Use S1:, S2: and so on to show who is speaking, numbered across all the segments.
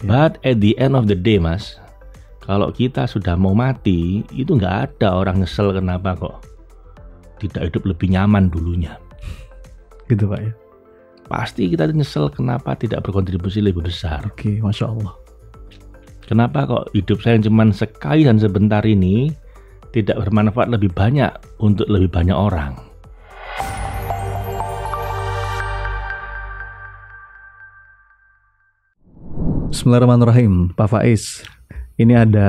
S1: But at the end of the day, Mas, kalau kita sudah mau mati, itu nggak ada orang nyesel kenapa kok tidak hidup lebih nyaman dulunya.
S2: Gitu Pak ya.
S1: Pasti kita nyesel kenapa tidak berkontribusi lebih besar.
S2: Oke, Masya Allah.
S1: Kenapa kok hidup saya cuma sekali dan sebentar ini tidak bermanfaat lebih banyak untuk lebih banyak orang.
S2: Bismillahirrahmanirrahim, Pak Faiz. Ini ada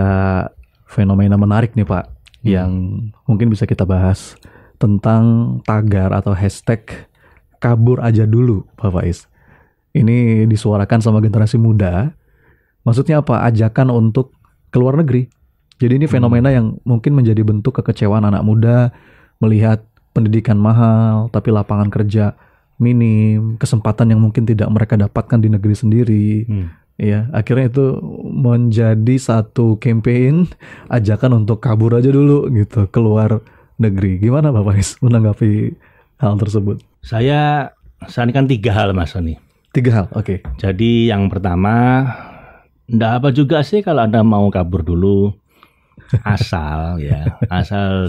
S2: fenomena menarik nih Pak, yang mungkin bisa kita bahas tentang tagar atau hashtag kabur aja dulu, Pak Faiz. Ini disuarakan sama generasi muda. Maksudnya apa? Ajakan untuk keluar negeri. Jadi ini fenomena yang mungkin menjadi bentuk kekecewaan anak muda melihat pendidikan mahal, tapi lapangan kerja minim, kesempatan yang mungkin tidak mereka dapatkan di negeri sendiri. Ya, akhirnya itu menjadi satu campaign ajakan untuk kabur aja dulu gitu, keluar negeri. Gimana Pak Faiz menanggapi hal tersebut?
S1: Saya sarankan 3 hal Mas Sony.
S2: 3 hal, oke.
S1: Jadi yang pertama, enggak apa juga sih kalau Anda mau kabur dulu, asal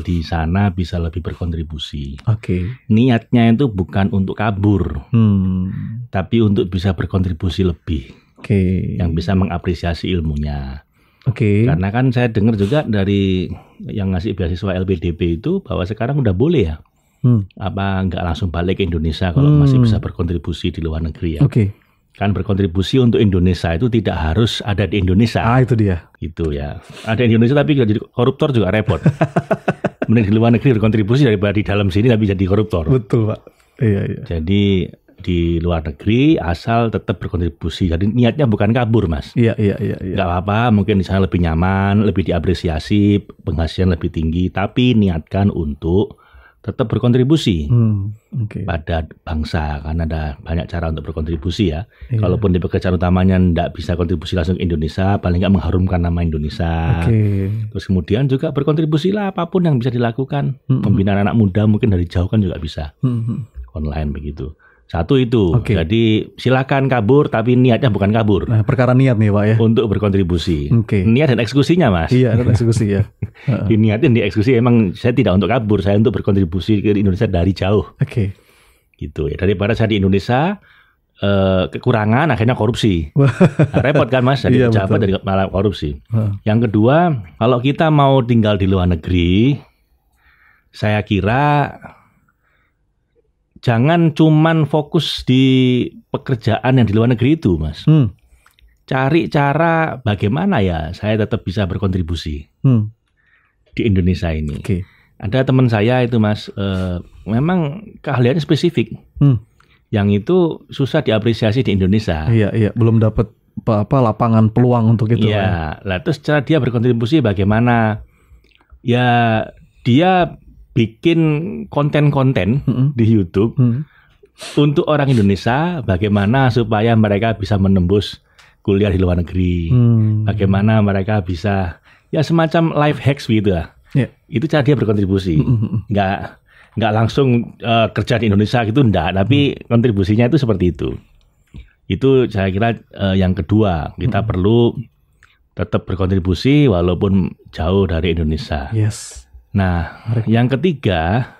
S1: di sana bisa lebih berkontribusi.
S2: Oke.
S1: Niatnya itu bukan untuk kabur, tapi untuk bisa berkontribusi lebih.
S2: Oke.
S1: Yang bisa mengapresiasi ilmunya.
S2: Oke.
S1: Karena kan saya dengar juga dari yang ngasih beasiswa LPDP itu bahwa sekarang udah boleh ya. Apa nggak langsung balik ke Indonesia kalau masih bisa berkontribusi di luar negeri ya.
S2: Oke.
S1: Kan berkontribusi untuk Indonesia itu tidak harus ada di Indonesia.
S2: Itu dia.
S1: Gitu ya. Ada di Indonesia tapi jadi koruptor juga repot. Mending di luar negeri berkontribusi daripada di dalam sini tapi jadi koruptor.
S2: Betul Pak. Iya.
S1: Jadi di luar negeri asal tetap berkontribusi. Jadi niatnya bukan kabur Mas.
S2: Iya.
S1: Nggak apa-apa, mungkin di sana lebih nyaman, lebih diapresiasi, penghasilan lebih tinggi, tapi niatkan untuk tetap berkontribusi pada bangsa. Karena ada banyak cara untuk berkontribusi ya.
S2: Iya.
S1: Kalaupun di pekerjaan utamanya nggak bisa kontribusi langsung ke Indonesia, paling nggak mengharumkan nama Indonesia. Terus kemudian juga berkontribusilah apapun yang bisa dilakukan. Pembinaan anak muda mungkin dari jauh kan juga bisa. Online begitu. Satu itu, jadi silakan kabur tapi niatnya bukan kabur.
S2: Nah, perkara niat nih Pak ya.
S1: Untuk berkontribusi. Niat dan eksekusinya Mas.
S2: Iya, dan eksekusi ya.
S1: Diniatin di eksekusi emang saya tidak untuk kabur, saya untuk berkontribusi ke Indonesia dari jauh.
S2: Oke.
S1: Gitu ya. Daripada saya di Indonesia kekurangan akhirnya korupsi. Nah, repot kan Mas, jadi pejabat dari malah korupsi. Yang kedua, kalau kita mau tinggal di luar negeri, saya kira jangan cuman fokus di pekerjaan yang di luar negeri itu, Mas. Cari cara bagaimana ya saya tetap bisa berkontribusi di Indonesia ini. Ada teman saya itu, Mas, memang keahliannya spesifik, yang itu susah diapresiasi di Indonesia.
S2: Iya, belum dapat lapangan peluang untuk itu.
S1: Iya, lah terus cara dia berkontribusi bagaimana? Ya dia bikin konten-konten di YouTube untuk orang Indonesia, bagaimana supaya mereka bisa menembus kuliah di luar negeri, bagaimana mereka bisa ya semacam life hacks gitu lah. Itu cara dia berkontribusi, nggak langsung kerja di Indonesia gitu, enggak, tapi kontribusinya itu seperti itu. Itu saya kira yang kedua, kita perlu tetap berkontribusi walaupun jauh dari Indonesia. Nah, yang ketiga,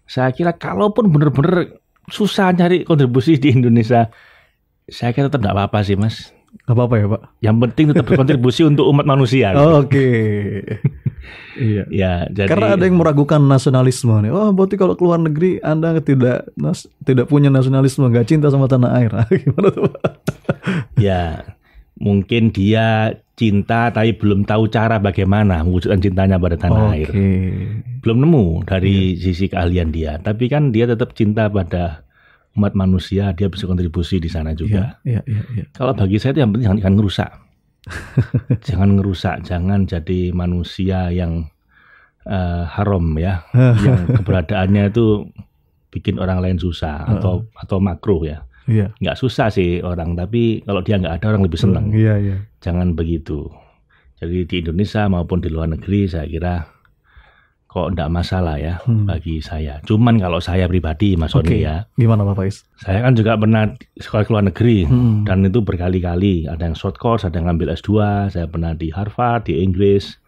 S1: saya kira kalaupun benar-benar susah nyari kontribusi di Indonesia, saya kira tetap tidak apa-apa sih Mas.
S2: Gak apa-apa ya Pak?
S1: Yang penting tetap berkontribusi untuk umat manusia.
S2: Iya.
S1: Ya, jadi,
S2: karena ada yang meragukan nasionalisme nih. Berarti kalau keluar negeri Anda tidak punya nasionalisme, nggak cinta sama tanah air. Gimana tuh Pak?
S1: Ya, mungkin dia cinta tapi belum tahu cara bagaimana mewujudkan cintanya pada tanah air. Belum nemu dari sisi keahlian dia. Tapi kan dia tetap cinta pada umat manusia, dia bisa kontribusi di sana juga. Kalau bagi saya itu yang penting jangan ngerusak. Jangan jadi manusia yang haram ya. Yang keberadaannya itu bikin orang lain susah atau makruh ya. Nggak susah sih orang, tapi kalau dia nggak ada orang lebih senang. Jangan begitu. Jadi di Indonesia maupun di luar negeri saya kira kok enggak masalah ya bagi saya. Cuman kalau saya pribadi Mas Sony ya.
S2: Gimana Pak Faiz?
S1: Saya kan juga pernah sekolah ke luar negeri dan itu berkali-kali. Ada yang short course, ada yang ngambil S2. Saya pernah di Harvard, di Inggris,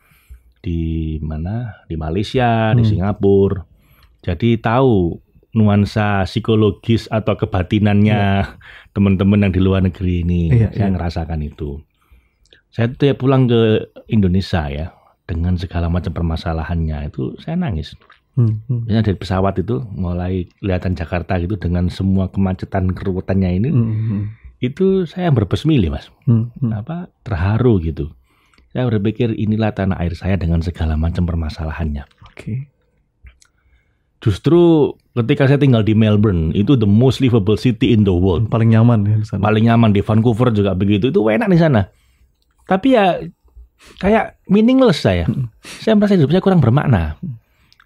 S1: di mana? Di Malaysia, di Singapura. Jadi tahu nuansa psikologis atau kebatinannya teman-teman yang di luar negeri ini. Saya ngerasakan itu. Saya tuh ya pulang ke Indonesia ya. Dengan segala macam permasalahannya itu saya nangis. Misalnya dari pesawat itu mulai kelihatan Jakarta gitu dengan semua kemacetan keruwetannya ini, itu saya berbesmili Mas, terharu gitu. Saya berpikir inilah tanah air saya dengan segala macam permasalahannya. Justru ketika saya tinggal di Melbourne, itu the most livable city in the world.
S2: Paling nyaman ya di sana.
S1: Paling nyaman di Vancouver juga begitu. Itu enak di sana. Tapi ya kayak meaningless saya. Saya merasa hidup saya kurang bermakna.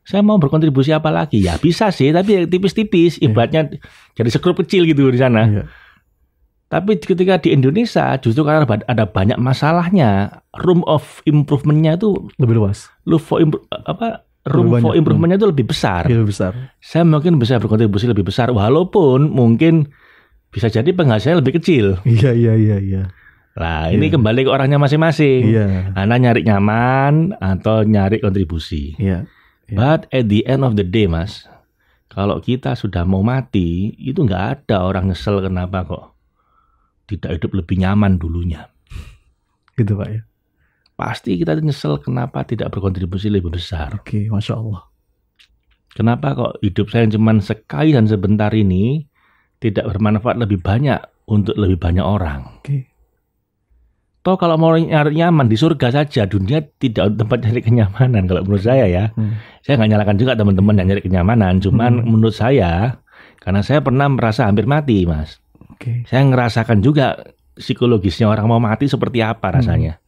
S1: Saya mau berkontribusi apa lagi? Ya bisa sih, tapi tipis-tipis. Ibaratnya jadi sekrup kecil gitu di sana. Tapi ketika di Indonesia, justru karena ada banyak masalahnya, room of improvement-nya itu
S2: lebih luas.
S1: Room for improvement-nya itu lebih besar. Saya mungkin bisa berkontribusi lebih besar, walaupun mungkin bisa jadi penghasilannya lebih kecil.
S2: Iya.
S1: Nah, ini kembali ke orangnya masing-masing. Anda nyari nyaman atau nyari kontribusi. But at the end of the day, Mas, kalau kita sudah mau mati, itu nggak ada orang nyesel kenapa kok tidak hidup lebih nyaman dulunya.
S2: Gitu Pak ya.
S1: Pasti kita nyesel kenapa tidak berkontribusi lebih besar.
S2: Masya Allah.
S1: Kenapa kok hidup saya cuma sekali dan sebentar ini tidak bermanfaat lebih banyak untuk lebih banyak orang. Toh kalau mau nyari nyaman di surga saja, dunia tidak tempat nyari kenyamanan kalau menurut saya ya. Saya nggak nyalakan juga teman-teman yang nyari kenyamanan, cuman menurut saya karena saya pernah merasa hampir mati Mas. Saya ngerasakan juga psikologisnya orang mau mati seperti apa rasanya.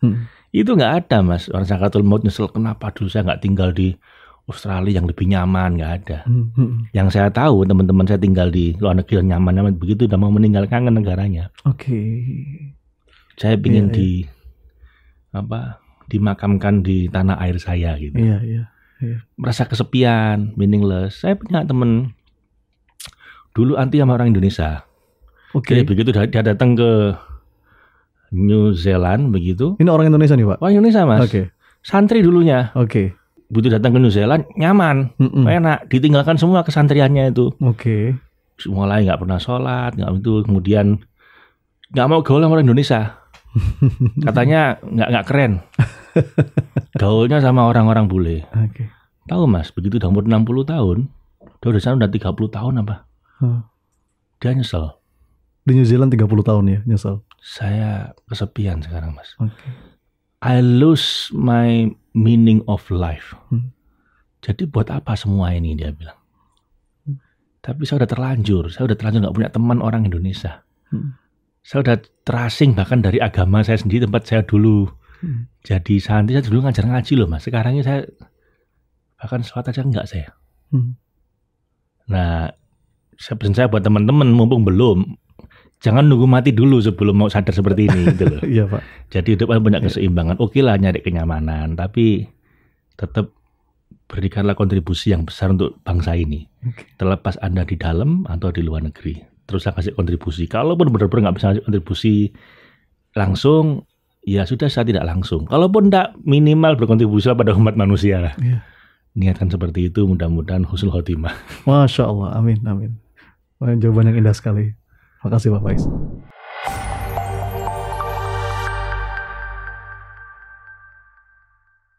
S1: Itu nggak ada Mas. Orang sakaratul maut nyesel kenapa dulu saya nggak tinggal di Australia yang lebih nyaman, nggak ada. Yang saya tahu teman-teman saya tinggal di luar negeri yang nyaman-nyaman begitu udah mau meninggal kangen negaranya. Saya ingin dimakamkan di tanah air saya gitu. Merasa kesepian, meaningless. Saya punya teman dulu anti sama orang Indonesia. Jadi begitu dia datang ke New Zealand begitu.
S2: Ini orang Indonesia nih Pak?
S1: Orang Indonesia Mas. Santri dulunya. Begitu datang ke New Zealand nyaman, enak. Ditinggalkan semua kesantriannya itu. Mulai nggak pernah sholat, nggak itu, kemudian nggak mau gaul sama orang Indonesia. Katanya nggak keren. Gaulnya sama orang-orang bule. Tahu Mas, begitu udah umur 60 tahun, dia udah sana udah 30 tahun apa? Dia nyesel.
S2: Di New Zealand 30 tahun ya, nyesel.
S1: Saya kesepian sekarang Mas. I lose my meaning of life. Jadi buat apa semua ini dia bilang. Tapi saya udah terlanjur nggak punya teman orang Indonesia. Saya udah terasing bahkan dari agama saya sendiri tempat saya dulu jadi santri. Saya dulu ngajar ngaji loh Mas. Sekarang ini saya bahkan sholat aja enggak saya. Nah, pesan saya buat teman-teman mumpung belum, jangan nunggu mati dulu sebelum mau sadar seperti ini gitu loh.
S2: Iya Pak.
S1: Jadi hidup harus punya keseimbangan. Oke lah nyari kenyamanan, tapi tetap berikanlah kontribusi yang besar untuk bangsa ini. Terlepas Anda di dalam atau di luar negeri. Teruslah kasih kontribusi. Kalaupun benar-benar nggak bisa kasih kontribusi langsung, ya sudah saya tidak langsung. Kalaupun tidak, minimal berkontribusi pada umat manusia. Niatkan seperti itu, mudah-mudahan husnul khotimah.
S2: Masya Allah, amin. Jawaban yang indah sekali. Makasih Pak Faiz.